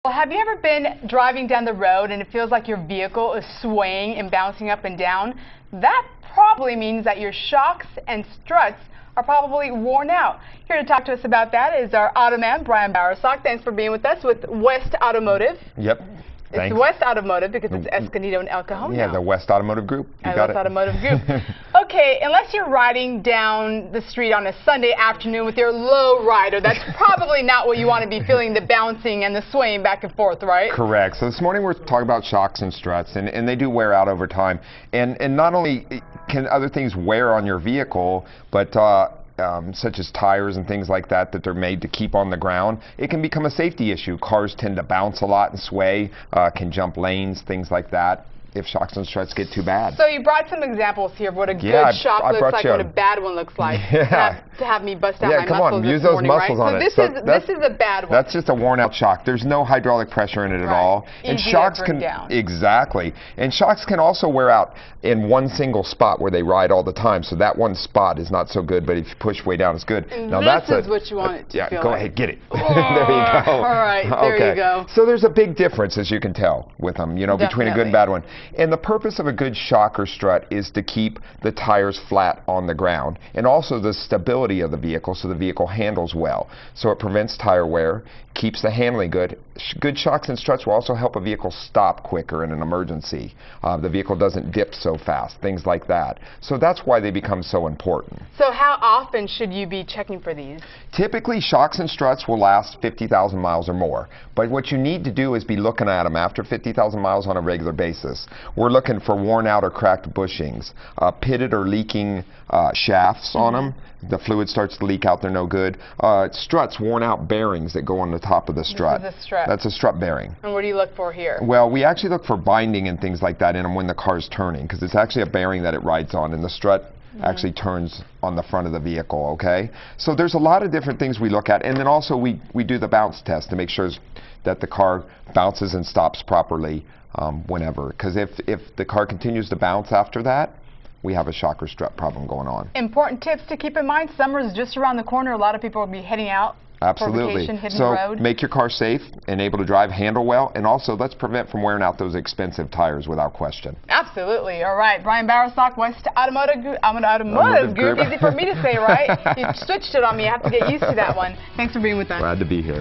Well, have you ever been driving down the road and it feels like your vehicle is swaying and bouncing up and down? That probably means that your shocks and struts are probably worn out. Here to talk to us about that is our Automan, Brian Bowersock. Thanks for being with us with West Automotive. Yep. Thanks. It's West Automotive because it's Escondido and El Cajon Yeah, now. the West Automotive Group. You got West it. Automotive Group. Okay, unless you're riding down the street on a Sunday afternoon with your low rider, that's probably not what you want to be feeling, the bouncing and the swaying back and forth, right? Correct. So this morning we're talking about shocks and struts, and they do wear out over time. And not only can other things wear on your vehicle, but such as tires and things like that they're made to keep on the ground, it can become a safety issue. Cars tend to bounce a lot and sway, can jump lanes, things like that, if shocks and struts get too bad. So you brought some examples here of what a good shock looks like, what a bad one looks like. Yeah. To have me bust out my come muscles on, this use those morning, muscles right? on it. So this is a bad one. That's just a worn out shock. There's no hydraulic pressure in it at all. And Easy shocks to bring can down. Exactly. And shocks can also wear out in one single spot where they ride all the time. So that one spot is not so good, but if you push way down, it's good. And now this that's is what you want it to feel go like. ahead, get it. Oh, there you go. All right, there you go. So there's a big difference, as you can tell, with them, you know, between a good and bad one. And the purpose of a good shock or strut is to keep the tires flat on the ground, and also the stability of the vehicle so the vehicle handles well. So it prevents tire wear, keeps the handling good. Good shocks and struts will also help a vehicle stop quicker in an emergency. The vehicle doesn't dip so fast, things like that. So that's why they become so important. So how often should you be checking for these? Typically, shocks and struts will last 50,000 miles or more. But what you need to do is be looking at them after 50,000 miles on a regular basis. We're looking for worn out or cracked bushings, pitted or leaking shafts on them. The fluid starts to leak out, they're no good. Struts, worn out bearings that go on the top of the strut. This is a strut. That's a strut bearing. And what do you look for here? Well, we actually look for binding and things like that in them when the car's turning, because it's actually a bearing that it rides on, and the strut actually turns on the front of the vehicle, okay? So there's a lot of different things we look at, and then also we do the bounce test to make sure that the car bounces and stops properly whenever, because if the car continues to bounce after that, we have a shock or strut problem going on. Important tips to keep in mind. Summer is just around the corner. A lot of people will be heading out. Absolutely. So make your car safe and able to drive, handle well, and also let's prevent from wearing out those expensive tires without question. Absolutely. All right. Brian Bowersock, West Automotive Group. Easy for me to say, right? You switched it on me. I have to get used to that one. Thanks for being with us. Glad to be here.